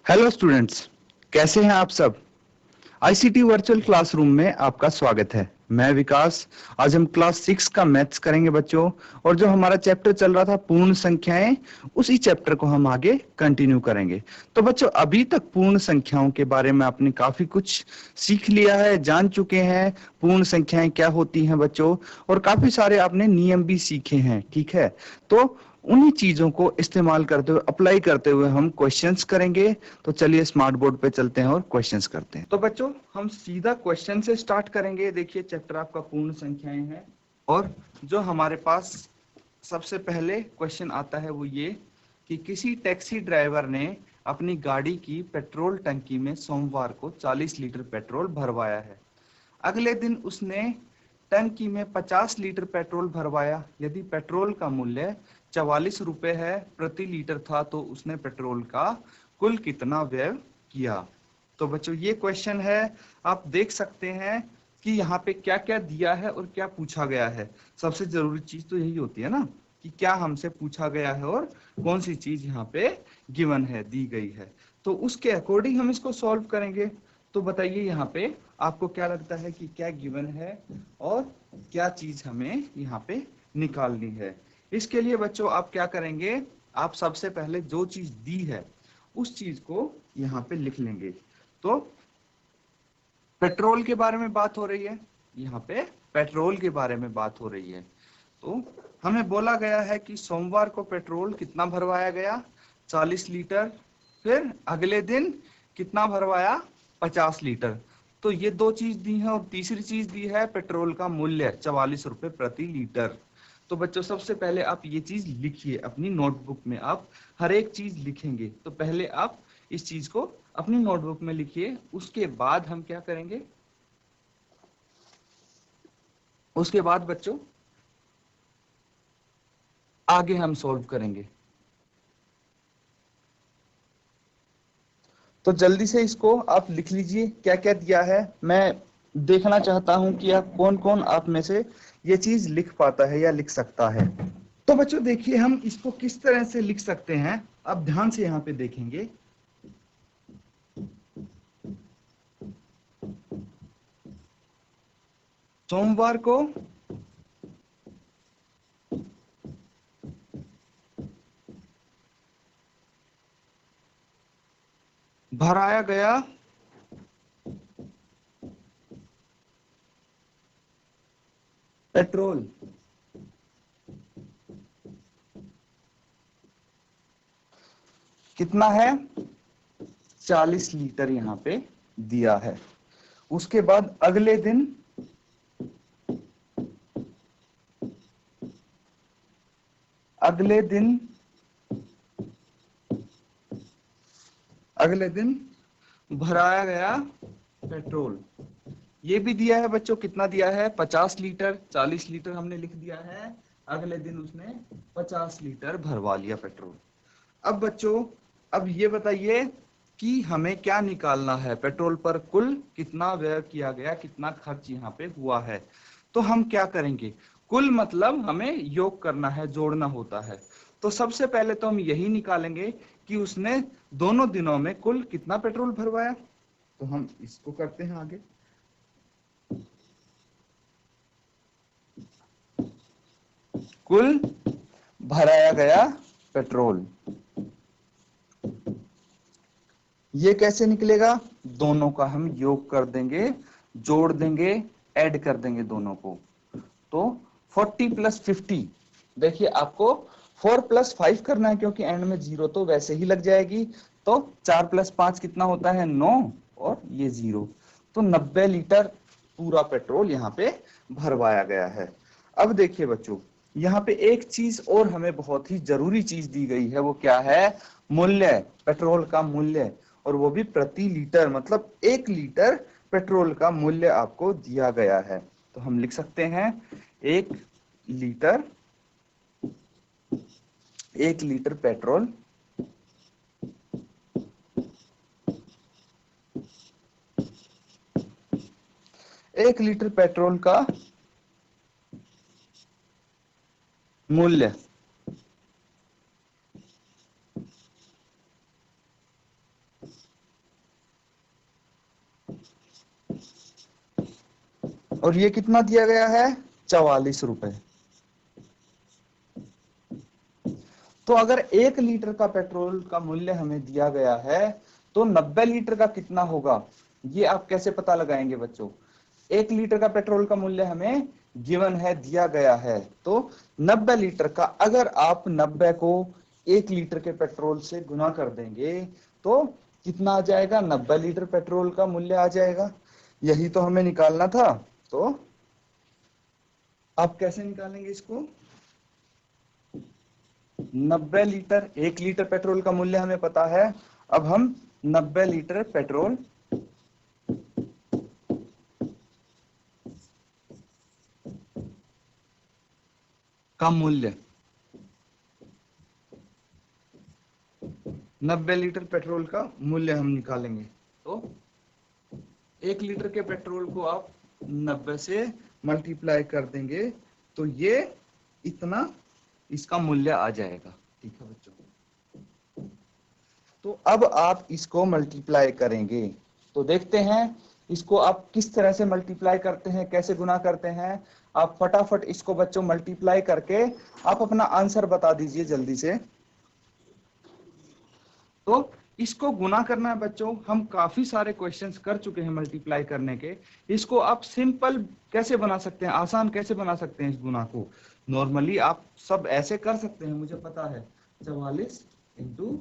Hello students, कैसे हैं आप सब। आईसीटी वर्चुअल क्लासरूम में आपका स्वागत है। मैं विकास। आज हम क्लास 6 का मैथ्स करेंगे बच्चों। और जो हमारा चैप्टर चल रहा था पूर्ण संख्याएं, उसी चैप्टर को हम आगे कंटिन्यू करेंगे। तो बच्चों, अभी तक पूर्ण संख्याओं के बारे में आपने काफी कुछ सीख लिया है, जान चुके हैं पूर्ण संख्याएं क्या होती हैं बच्चों। और काफी सारे आपने नियम भी सीखे हैं, ठीक है। तो उन्हीं चीजों को इस्तेमाल करते हुए, अप्लाई करते हुए हम क्वेश्चंस करेंगे। तो चलिए स्मार्ट बोर्ड पे चलते हैं और क्वेश्चंस करते हैं। तो बच्चों, हम सीधा क्वेश्चन से स्टार्ट करेंगे। देखिए, चैप्टर आपका पूर्ण संख्याएं है। और जो हमारे पास सबसे पहले क्वेश्चन आता है वो ये कि किसी टैक्सी ड्राइवर ने अपनी गाड़ी की पेट्रोल टंकी में सोमवार को 40 लीटर पेट्रोल भरवाया है। अगले दिन उसने टंकी में 50 लीटर पेट्रोल भरवाया। यदि पेट्रोल का मूल्य 44 रुपए है प्रति लीटर था, तो उसने पेट्रोल का कुल कितना व्यय किया। तो बच्चों, ये क्वेश्चन है। आप देख सकते हैं कि यहाँ पे क्या क्या दिया है और क्या पूछा गया है। सबसे जरूरी चीज तो यही होती है ना, कि क्या हमसे पूछा गया है और कौन सी चीज यहाँ पे गिवन है, दी गई है। तो उसके अकॉर्डिंग हम इसको सॉल्व करेंगे। तो बताइए यहाँ पे आपको क्या लगता है कि क्या गिवन है और क्या चीज हमें यहाँ पे निकालनी है। इसके लिए बच्चों आप क्या करेंगे, आप सबसे पहले जो चीज दी है उस चीज को यहाँ पे लिख लेंगे। तो पेट्रोल के बारे में बात हो रही है, यहाँ पे पेट्रोल के बारे में बात हो रही है। तो हमें बोला गया है कि सोमवार को पेट्रोल कितना भरवाया गया, 40 लीटर। फिर अगले दिन कितना भरवाया, 50 लीटर। तो ये दो चीज दी है और तीसरी चीज दी है पेट्रोल का मूल्य 44 रुपए प्रति लीटर। तो बच्चों, सबसे पहले आप ये चीज लिखिए अपनी नोटबुक में। आप हर एक चीज लिखेंगे, तो पहले आप इस चीज को अपनी नोटबुक में लिखिए। उसके बाद हम क्या करेंगे, उसके बाद बच्चों आगे हम सॉल्व करेंगे। तो जल्दी से इसको आप लिख लीजिए, क्या क्या दिया है। मैं देखना चाहता हूं कि आप कौन कौन आप में से ये चीज लिख पाता है या लिख सकता है। तो बच्चों देखिए, हम इसको किस तरह से लिख सकते हैं, आप ध्यान से यहाँ पे देखेंगे। सोमवार को भराया गया पेट्रोल कितना है, 40 लीटर यहाँ पे दिया है। उसके बाद अगले दिन अगले दिन भराया गया पेट्रोल, ये भी दिया है बच्चों। कितना दिया है, 50 लीटर। 40 लीटर हमने लिख दिया है। अगले दिन उसने 50 लीटर भरवा लिया पेट्रोल। अब बच्चों, अब ये बताइए कि हमें क्या निकालना है, पेट्रोल पर कुल कितना व्यय किया गया, कितना खर्च यहाँ पे हुआ है। तो हम क्या करेंगे, कुल मतलब हमें योग करना है, जोड़ना होता है। तो सबसे पहले तो हम यही निकालेंगे कि उसने दोनों दिनों में कुल कितना पेट्रोल भरवाया। तो हम इसको करते हैं आगे। कुल भराया गया पेट्रोल, ये कैसे निकलेगा, दोनों का हम योग कर देंगे, जोड़ देंगे, ऐड कर देंगे दोनों को। तो 40 प्लस 50, देखिए आपको 4 प्लस 5 करना है, क्योंकि एंड में जीरो तो वैसे ही लग जाएगी। तो 4 प्लस 5 कितना होता है, 9, और ये जीरो। तो 90 लीटर पूरा पेट्रोल यहाँ पे भरवाया गया है। अब देखिए बच्चों, यहाँ पे एक चीज और हमें बहुत ही जरूरी चीज दी गई है, वो क्या है, मूल्य, पेट्रोल का मूल्य। और वो भी प्रति लीटर, मतलब 1 लीटर पेट्रोल का मूल्य आपको दिया गया है। तो हम लिख सकते हैं 1 litre, 1 litre petrol 1 litre petrol का मूल्य और ये कितना दिया गया है, 44 रुपए। तो अगर 1 लीटर का पेट्रोल का मूल्य हमें दिया गया है तो 90 लीटर का कितना होगा, ये आप कैसे पता लगाएंगे बच्चों। 1 लीटर का पेट्रोल का मूल्य हमें गिवन है, दिया गया है, तो 90 लीटर का अगर आप 90 को 1 लीटर के पेट्रोल से गुना कर देंगे तो कितना आ जाएगा, 90 लीटर पेट्रोल का मूल्य आ जाएगा। यही तो हमें निकालना था। तो आप कैसे निकालेंगे इसको, 90 लीटर, 1 लीटर पेट्रोल का मूल्य हमें पता है। अब हम 90 लीटर पेट्रोल का मूल्य, 90 लीटर पेट्रोल का मूल्य हम निकालेंगे। तो 1 लीटर के पेट्रोल को आप 90 से मल्टीप्लाई कर देंगे तो ये इतना इसका मूल्य आ जाएगा। ठीक है बच्चों, तो अब आप इसको मल्टीप्लाई करेंगे तो देखते हैं इसको आप किस तरह से मल्टीप्लाई करते हैं, कैसे गुना करते हैं। आप फटाफट इसको बच्चों मल्टीप्लाई करके आप अपना आंसर बता दीजिए जल्दी से। तो इसको गुना करना है बच्चों, हम काफी सारे क्वेश्चंस कर चुके हैं मल्टीप्लाई करने के। इसको आप सिंपल कैसे बना सकते हैं, आसान कैसे बना सकते हैं इस गुना को। नॉर्मली आप सब ऐसे कर सकते हैं, मुझे पता है, 44 इंटू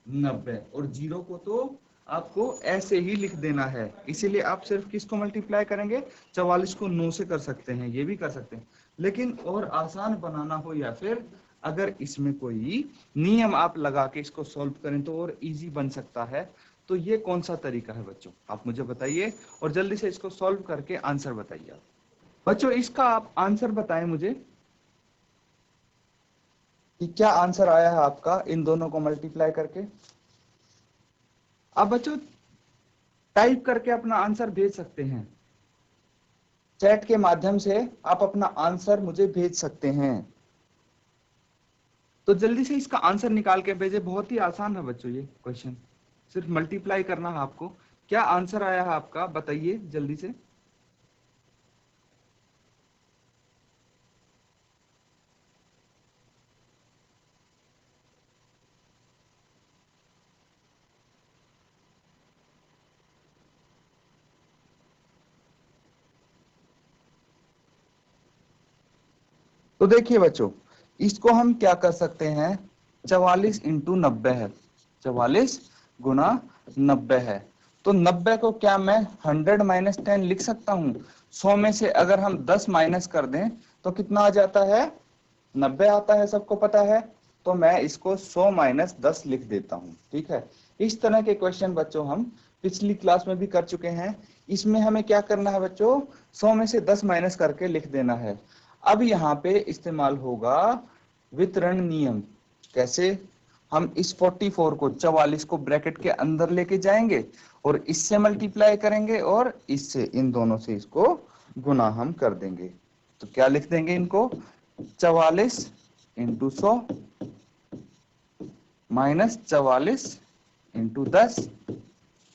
90, और जीरो को तो आपको ऐसे ही लिख देना है, इसीलिए आप सिर्फ किसको मल्टीप्लाई करेंगे, 44 को 9 से कर सकते हैं, ये भी कर सकते हैं। लेकिन और आसान बनाना हो या फिर अगर इसमें कोई नियम आप लगा के इसको सॉल्व करें तो और इजी बन सकता है, तो ये कौन सा तरीका है बच्चों, आप मुझे बताइए और जल्दी से इसको सॉल्व करके आंसर बताइए। आप बच्चों इसका आप आंसर बताएं मुझे कि क्या आंसर आया है आपका इन दोनों को मल्टीप्लाई करके। आप बच्चों टाइप करके अपना आंसर भेज सकते हैं, चैट के माध्यम से आप अपना आंसर मुझे भेज सकते हैं। तो जल्दी से इसका आंसर निकाल के भेजे, बहुत ही आसान है बच्चों ये क्वेश्चन, सिर्फ मल्टीप्लाई करना है आपको। क्या आंसर आया है आपका बताइए जल्दी से। तो देखिए बच्चों, इसको हम क्या कर सकते हैं, 44 इंटू 90 है, 44 गुना 90 है। तो 90 को क्या मैं 100 माइनस 10 लिख सकता हूँ। 100 में से अगर हम 10 माइनस कर दें तो कितना आ जाता है, 90 आता है, सबको पता है। तो मैं इसको 100 माइनस 10 लिख देता हूँ। ठीक है, इस तरह के क्वेश्चन बच्चों हम पिछली क्लास में भी कर चुके हैं। इसमें हमें क्या करना है बच्चों, 100 में से 10 माइनस करके लिख देना है। अब यहाँ पे इस्तेमाल होगा वितरण नियम। कैसे, हम इस 44 को 44 को ब्रैकेट के अंदर लेके जाएंगे और इससे मल्टीप्लाई करेंगे और इससे, इन दोनों से इसको गुना हम कर देंगे। तो क्या लिख देंगे इनको, 44 इंटू 100 माइनस 44 इंटू 10,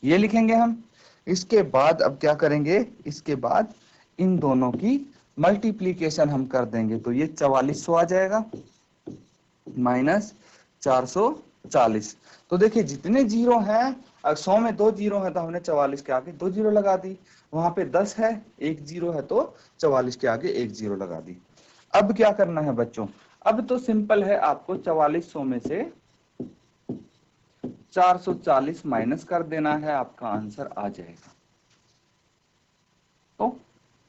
ये लिखेंगे हम। इसके बाद अब क्या करेंगे, इसके बाद इन दोनों की मल्टीप्लीकेशन हम कर देंगे, तो ये 4400 आ जाएगा माइनस 440। तो देखिए जितने जीरो हैं, 100 में 2 जीरो है तो हमने 44 के आगे 2 जीरो लगा दी। वहां पे 10 है, 1 जीरो है, तो 44 के आगे 1 जीरो लगा दी। अब क्या करना है बच्चों, अब तो सिंपल है, आपको 4400 में से 440 माइनस कर देना है, आपका आंसर आ जाएगा। तो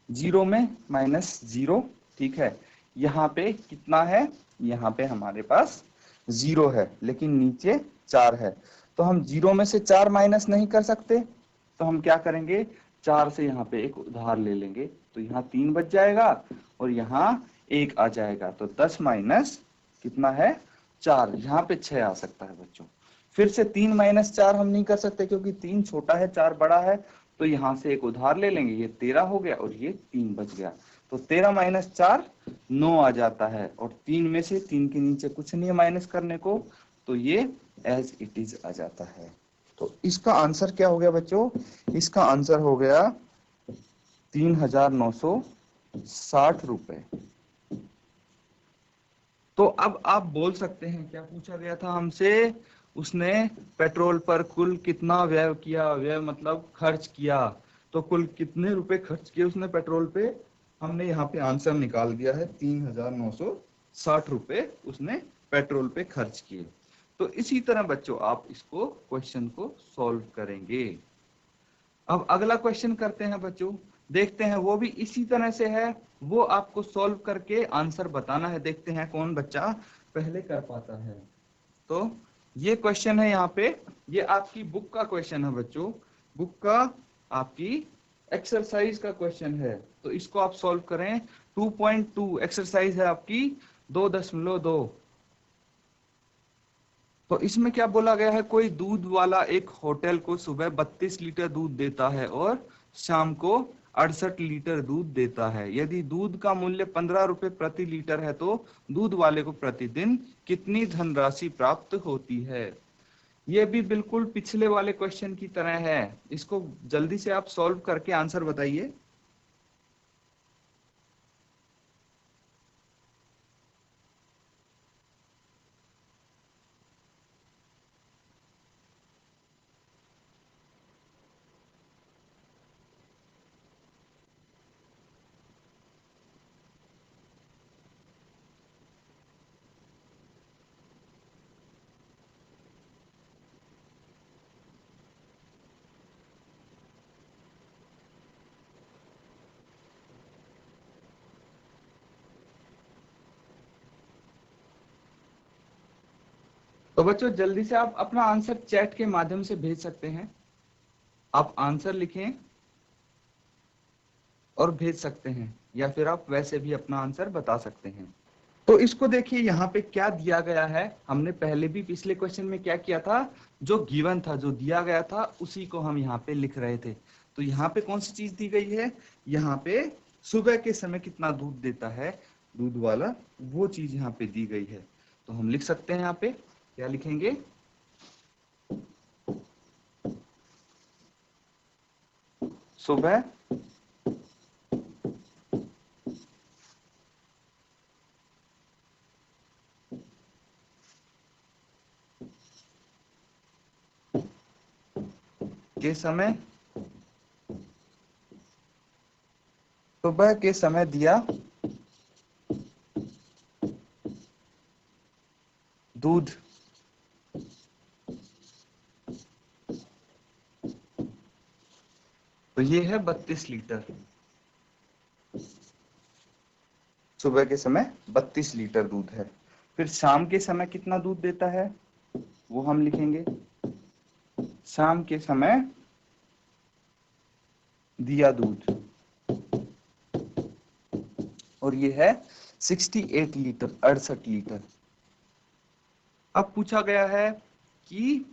जीरो में माइनस जीरो, ठीक है, यहाँ पे कितना है, यहाँ पे हमारे पास जीरो है लेकिन नीचे 4 है, तो हम जीरो में से 4 माइनस नहीं कर सकते, तो हम क्या करेंगे, 4 से यहाँ पे एक उधार ले लेंगे, तो यहाँ 3 बच जाएगा और यहाँ 1 आ जाएगा। तो 10 माइनस कितना है, 4, यहाँ पे 6 आ सकता है बच्चों। फिर से 3 माइनस 4 हम नहीं कर सकते क्योंकि 3 छोटा है, 4 बड़ा है, तो यहाँ से एक उधार ले लेंगे, ये 13 हो गया और ये 3 बच गया। तो 13 माइनस 4 9 आ जाता है, और 3 में से 3 के नीचे कुछ नहीं है माइनस करने को, तो ये एज इट इज आ जाता है। तो इसका आंसर क्या हो गया बच्चों, इसका आंसर हो गया ₹3,960। तो अब आप बोल सकते हैं क्या पूछा गया था हमसे, उसने पेट्रोल पर कुल कितना व्यय किया, व्यय मतलब खर्च किया, तो कुल कितने रुपए खर्च किए उसने पेट्रोल पे, हमने यहाँ पे आंसर निकाल दिया है, ₹3,960 उसने पेट्रोल पे खर्च किए। तो इसी तरह बच्चों आप इसको क्वेश्चन को सॉल्व करेंगे। अब अगला क्वेश्चन करते हैं बच्चों, देखते हैं, वो भी इसी तरह से है, वो आपको सॉल्व करके आंसर बताना है, देखते हैं कौन बच्चा पहले कर पाता है। तो ये क्वेश्चन है यहाँ पे, ये आपकी बुक का क्वेश्चन है बच्चों, बुक का आपकी एक्सरसाइज का क्वेश्चन है, तो इसको आप सॉल्व करें। 2.2 एक्सरसाइज है आपकी 2.2। तो इसमें क्या बोला गया है, कोई दूध वाला एक होटल को सुबह 32 लीटर दूध देता है और शाम को 68 लीटर दूध देता है। यदि दूध का मूल्य 15 रुपए प्रति लीटर है तो दूध वाले को प्रतिदिन कितनी धनराशि प्राप्त होती है। ये भी बिल्कुल पिछले वाले क्वेश्चन की तरह है, इसको जल्दी से आप सॉल्व करके आंसर बताइए। तो बच्चों जल्दी से आप अपना आंसर चैट के माध्यम से भेज सकते हैं, आप आंसर लिखें और भेज सकते हैं, या फिर आप वैसे भी अपना आंसर बता सकते हैं। तो इसको देखिए यहाँ पे क्या दिया गया है, हमने पहले भी पिछले क्वेश्चन में क्या किया था, जो गिवन था, जो दिया गया था उसी को हम यहाँ पे लिख रहे थे। तो यहाँ पे कौन सी चीज दी गई है, यहाँ पे सुबह के समय कितना दूध देता है दूध वाला, वो चीज यहाँ पे दी गई है। तो हम लिख सकते हैं यहाँ पे, क्या लिखेंगे, सुबह के समय, सुबह के समय दिया दूध तो ये है 32 लीटर, सुबह के समय 32 लीटर दूध है। फिर शाम के समय कितना दूध देता है वो हम लिखेंगे, शाम के समय दिया दूध, और ये है 68 लीटर, 68 लीटर। अब पूछा गया है कि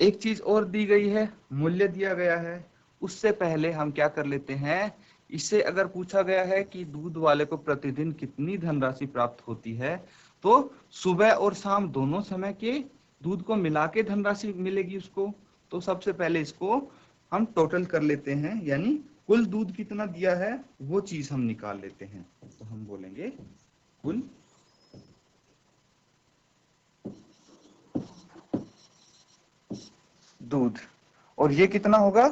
एक चीज और दी गई है, मूल्य दिया गया है, उससे पहले हम क्या कर लेते हैं, इससे अगर पूछा गया है कि दूध वाले को प्रतिदिन कितनी धनराशि प्राप्त होती है, तो सुबह और शाम दोनों समय के दूध को मिला के धनराशि मिलेगी उसको। तो सबसे पहले इसको हम टोटल कर लेते हैं, यानी कुल दूध कितना दिया है वो चीज हम निकाल लेते हैं। तो हम बोलेंगे कुल दूध, और ये कितना होगा,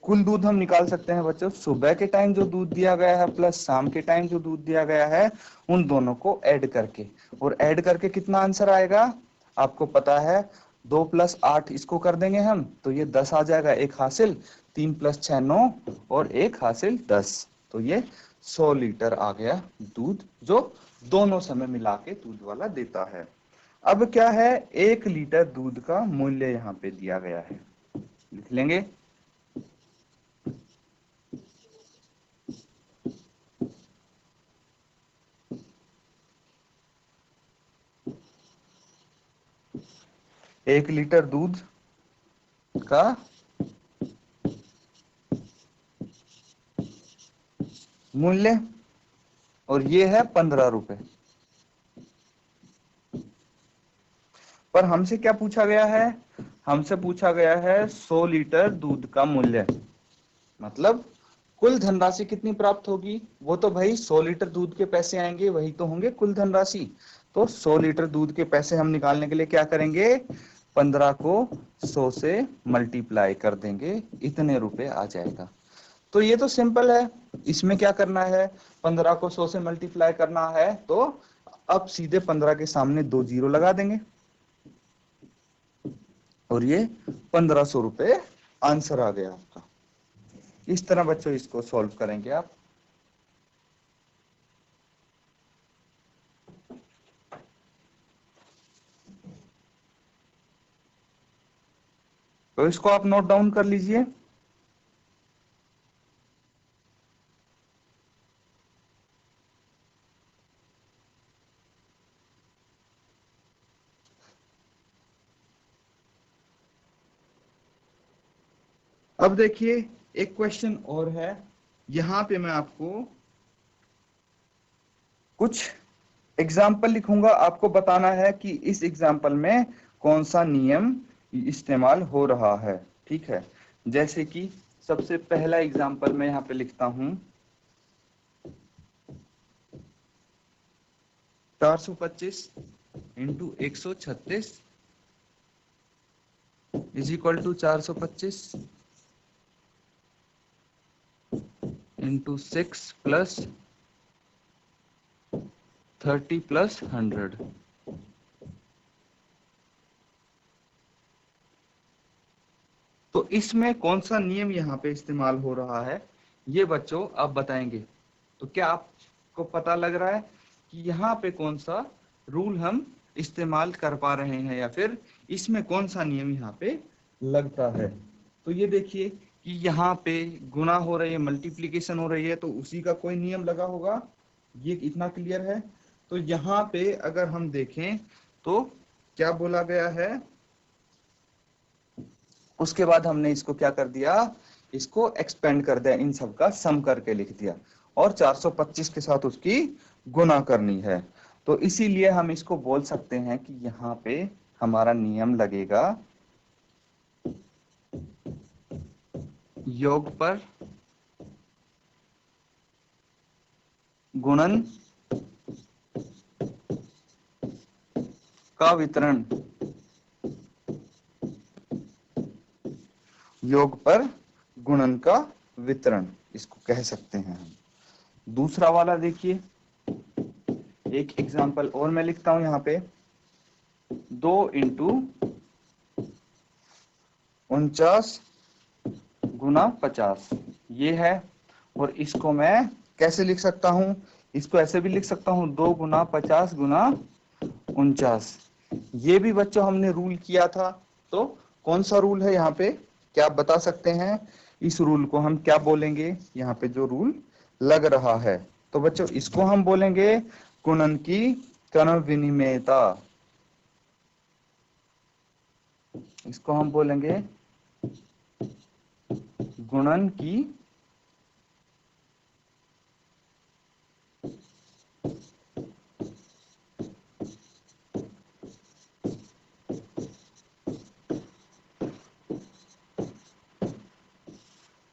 कुल दूध हम निकाल सकते हैं बच्चों, सुबह के टाइम जो दूध दिया गया है प्लस शाम के टाइम जो दूध दिया गया है, उन दोनों को ऐड करके, और ऐड करके कितना आंसर आएगा आपको पता है, 2 + 8 इसको कर देंगे हम, तो ये 10 आ जाएगा, एक हासिल, 3 + 6 9, और एक हासिल 10। तो ये 100 लीटर आ गया दूध, जो दोनों समय मिला के दूध वाला देता है। अब क्या है, 1 लीटर दूध का मूल्य यहाँ पे दिया गया है, लिख लेंगे, 1 लीटर दूध का मूल्य, और ये है 15 रुपए। पर हमसे क्या पूछा गया है, हमसे पूछा गया है 100 लीटर दूध का मूल्य। मतलब कुल धनराशि कितनी प्राप्त होगी, वो तो भाई 100 लीटर दूध के पैसे आएंगे, वही तो होंगे कुल धनराशि। तो 100 लीटर दूध के पैसे हम निकालने के लिए क्या करेंगे, 15 को 100 से मल्टीप्लाई कर देंगे, इतने रुपए आ जाएगा। तो ये तो सिंपल है, इसमें क्या करना है, 15 को 100 से मल्टीप्लाई करना है, तो अब सीधे 15 के सामने 2 जीरो लगा देंगे और ये 1500 रुपए आंसर आ गया आपका। इस तरह बच्चों इसको सॉल्व करेंगे आप। तो इसको आप नोट डाउन कर लीजिए। अब देखिए एक क्वेश्चन और है, यहां पे मैं आपको कुछ एग्जाम्पल लिखूंगा, आपको बताना है कि इस एग्जाम्पल में कौन सा नियम इस्तेमाल हो रहा है। ठीक है, जैसे कि सबसे पहला एग्जाम्पल मैं यहाँ पे लिखता हूं, 425 into 136 is equal to 425 into 6 plus 30 plus 100। तो इसमें कौन सा नियम यहाँ पे इस्तेमाल हो रहा है, ये बच्चों आप बताएंगे। तो क्या आपको पता लग रहा है कि यहाँ पे कौन सा रूल हम इस्तेमाल कर पा रहे हैं, या फिर इसमें कौन सा नियम यहाँ पे लगता है। तो ये देखिए कि यहाँ पे गुना हो रही है, मल्टीप्लीकेशन हो रही है, तो उसी का कोई नियम लगा होगा, ये इतना क्लियर है। तो यहाँ पे अगर हम देखें तो क्या बोला गया है, उसके बाद हमने इसको क्या कर दिया, इसको एक्सपेंड कर दिया, इन सब का सम करके लिख दिया और 425 के साथ उसकी गुना करनी है। तो इसीलिए हम इसको बोल सकते हैं कि यहाँ पे हमारा नियम लगेगा योग पर गुणन का वितरण, योग पर गुणन का वितरण इसको कह सकते हैं हम। दूसरा वाला देखिए, एक एग्जांपल और मैं लिखता हूं यहाँ पे, 2 इंटू 49 गुना 50 ये है। और इसको मैं कैसे लिख सकता हूं, इसको ऐसे भी लिख सकता हूं, 2 गुना 50 गुना 49। ये भी बच्चों हमने रूल किया था। तो कौन सा रूल है यहाँ पे, क्या आप बता सकते हैं, इस रूल को हम क्या बोलेंगे, यहाँ पे जो रूल लग रहा है। तो बच्चों इसको हम बोलेंगे गुणन की क्रम विनिमेयता, इसको हम बोलेंगे गुणन की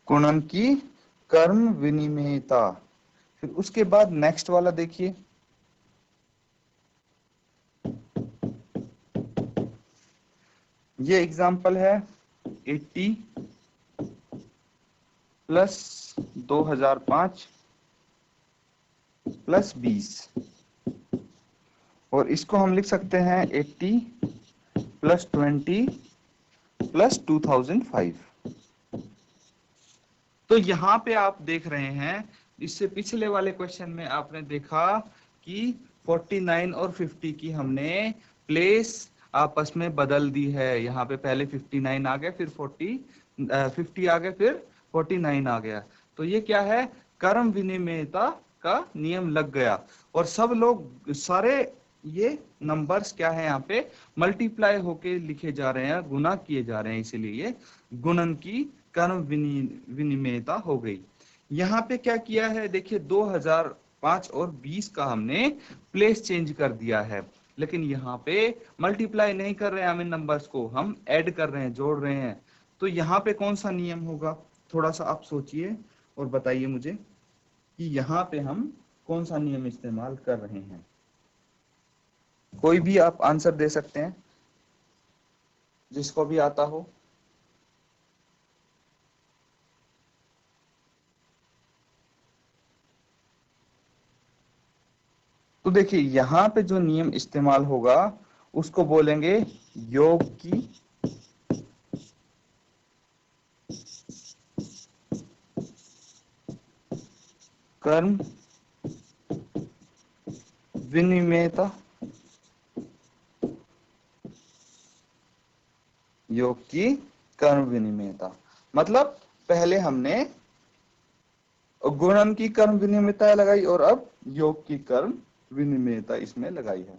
गुणन की कर्म विनिमेयता। फिर उसके बाद नेक्स्ट वाला देखिए, ये एग्जाम्पल है 80 प्लस 2005 प्लस 20, और इसको हम लिख सकते हैं 80 प्लस 20 प्लस 2005। तो यहाँ पे आप देख रहे हैं, इससे पिछले वाले क्वेश्चन में आपने देखा कि 49 और 50 की हमने प्लेस आपस में बदल दी है। यहाँ पे पहले 59 आ गया, फिर 50 आ गया, फिर 49 आ गया। तो ये क्या है, कर्म विनिमेयता का नियम लग गया, और सब लोग सारे ये नंबर्स क्या है यहाँ पे मल्टीप्लाई होके लिखे जा रहे हैं, गुना किए जा रहे हैं, इसीलिए ये गुणन की कर्म विनिमेयता हो गई। यहाँ पे क्या किया है, देखिए 2005 और 20 का हमने प्लेस चेंज कर दिया है, लेकिन यहाँ पे मल्टीप्लाई नहीं कर रहे हैं हम इन नंबर्स को, हम ऐड कर रहे हैं, जोड़ रहे हैं। तो यहाँ पे कौन सा नियम होगा, थोड़ा सा आप सोचिए और बताइए मुझे कि यहाँ पे हम कौन सा नियम इस्तेमाल कर रहे हैं। कोई भी आप आंसर दे सकते हैं जिसको भी आता हो। तो देखिए यहाँ पे जो नियम इस्तेमाल होगा उसको बोलेंगे योग की कर्म विनिमयता। योग की कर्म विनिमयता मतलब पहले हमने गुणन की कर्म विनिमयता लगाई और अब योग की कर्म विनिमयता इसमें लगाई है।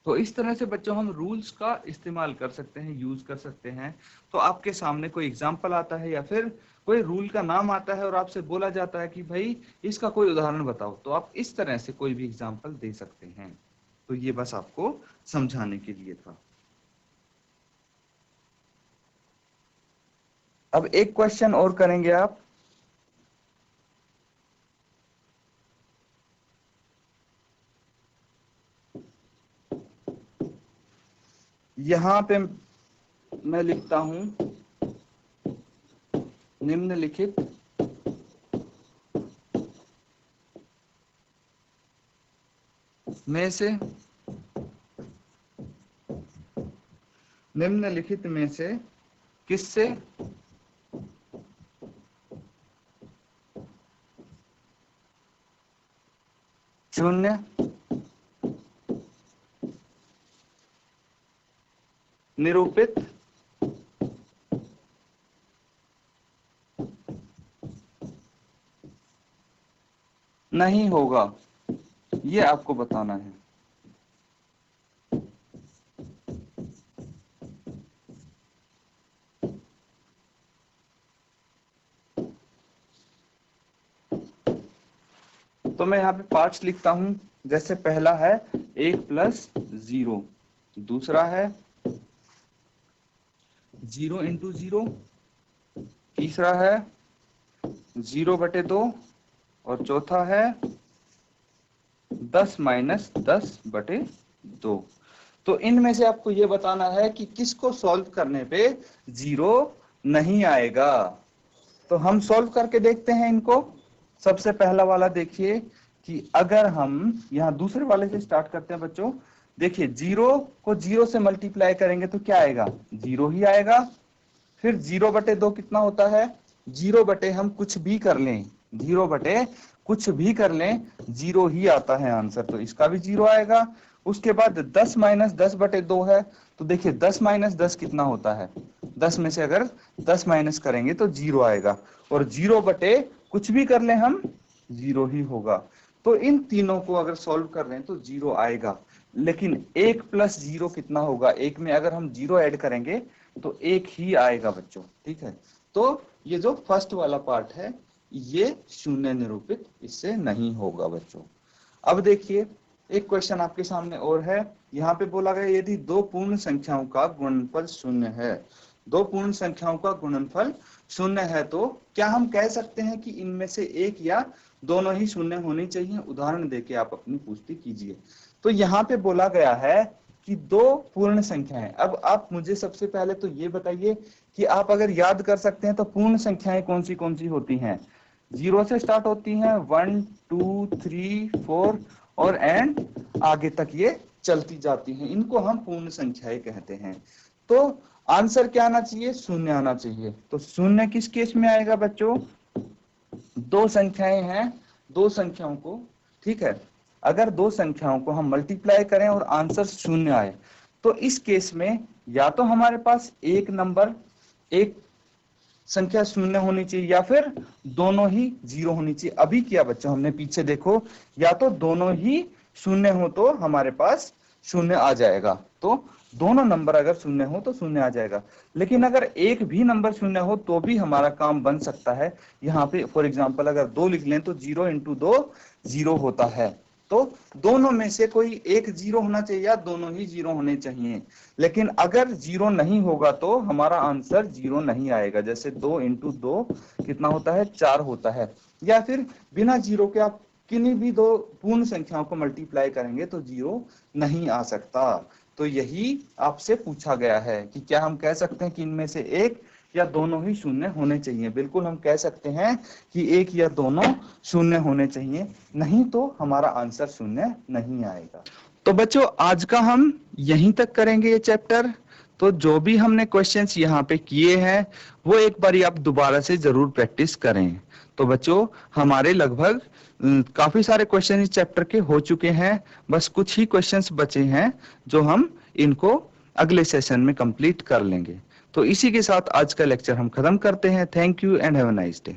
तो इस तरह से बच्चों हम रूल्स का इस्तेमाल कर सकते हैं, यूज कर सकते हैं। तो आपके सामने कोई एग्जाम्पल आता है या फिर कोई रूल का नाम आता है और आपसे बोला जाता है कि भाई इसका कोई उदाहरण बताओ, तो आप इस तरह से कोई भी एग्जाम्पल दे सकते हैं। तो ये बस आपको समझाने के लिए था। अब एक क्वेश्चन और करेंगे आप। यहां पे मैं लिखता हूं निम्नलिखित में से किससे शून्य निरूपित नहीं होगा, ये आपको बताना है। तो मैं यहाँ पे पार्ट्स लिखता हूं। जैसे पहला है 1+0, दूसरा है 0 × 0, तीसरा है 0/2 और चौथा है 10 - 10/2। तो इनमें से आपको ये बताना है कि किसको सॉल्व करने पे 0 नहीं आएगा। तो हम सॉल्व करके देखते हैं इनको। सबसे पहला वाला देखिए कि अगर हम यहाँ दूसरे वाले से स्टार्ट करते हैं बच्चों। देखिए 0 को 0 से मल्टीप्लाई करेंगे तो क्या आएगा, 0 ही आएगा। फिर 0/2 कितना होता है, 0 बटे हम कुछ भी कर लें, 0 बटे कुछ भी कर लें 0 ही आता है आंसर, तो इसका भी 0 आएगा। उसके बाद 10 - 10/2 है, तो देखिए 10 - 10 कितना होता है, 10 में से अगर 10 माइनस करेंगे तो 0 आएगा। और 0 बटे कुछ भी कर लें हम 0 ही होगा। तो इन तीनों को अगर सॉल्व कर रहे हैं तो 0 आएगा। लेकिन 1+0 कितना होगा, एक में अगर हम 0 ऐड करेंगे तो 1 ही आएगा बच्चों, ठीक है। तो ये जो फर्स्ट वाला पार्ट है ये शून्य निरूपित इससे नहीं होगा बच्चों। अब देखिए एक क्वेश्चन आपके सामने और है। यहाँ पे बोला गया यदि दो पूर्ण संख्याओं का गुणनफल शून्य है, दो पूर्ण संख्याओं का गुणनफल शून्य है, तो क्या हम कह सकते हैं कि इनमें से एक या दोनों ही शून्य होनी चाहिए। उदाहरण देके आप अपनी पुष्टि कीजिए। तो यहाँ पे बोला गया है कि दो पूर्ण संख्याएं। अब आप मुझे सबसे पहले तो ये बताइए कि आप अगर याद कर सकते हैं तो पूर्ण संख्याएं कौन सी होती हैं। 0 से स्टार्ट होती हैं, 1 2 3 4 और एंड आगे तक ये चलती जाती हैं, इनको हम पूर्ण संख्याएं कहते हैं। तो आंसर क्या आना चाहिए, शून्य आना चाहिए। तो शून्य किस केस में आएगा बच्चों, दो संख्याएं हैं, दो संख्याओं को, ठीक है, अगर दो संख्याओं को हम मल्टीप्लाई करें और आंसर शून्य आए तो इस केस में या तो हमारे पास एक नंबर, एक संख्या शून्य होनी चाहिए या फिर दोनों ही 0 होनी चाहिए। अभी क्या बच्चों हमने पीछे देखो, या तो दोनों ही शून्य हो तो हमारे पास शून्य आ जाएगा। तो दोनों नंबर अगर शून्य हो तो शून्य आ जाएगा। लेकिन अगर एक भी नंबर शून्य हो तो भी हमारा काम बन सकता है। यहाँ पे फॉर एग्जांपल अगर 2 लिख लें तो 0 × 2 0 होता है। तो दोनों में से कोई एक 0 होना चाहिए या दोनों ही 0 होने चाहिए। लेकिन अगर 0 नहीं होगा तो हमारा आंसर 0 नहीं आएगा। जैसे 2 इंटू 2 कितना होता है, 4 होता है। या फिर बिना 0 के आप किन्हीं भी दो पूर्ण संख्याओं को मल्टीप्लाई करेंगे तो 0 नहीं आ सकता। तो यही आपसे पूछा गया है कि क्या हम कह सकते हैं कि इनमें से एक या दोनों ही शून्य होने चाहिए। बिल्कुल हम कह सकते हैं कि एक या दोनों शून्य होने चाहिए, नहीं तो हमारा आंसर शून्य नहीं आएगा। तो बच्चों आज का हम यहीं तक करेंगे ये चैप्टर। तो जो भी हमने क्वेश्चंस यहाँ पे किए हैं वो एक बारी आप दोबारा से जरूर प्रैक्टिस करें। तो बच्चों हमारे लगभग काफी सारे क्वेश्चन इस चैप्टर के हो चुके हैं, बस कुछ ही क्वेश्चंस बचे हैं जो हम इनको अगले सेशन में कंप्लीट कर लेंगे। तो इसी के साथ आज का लेक्चर हम खत्म करते हैं। Thank you and have a nice day.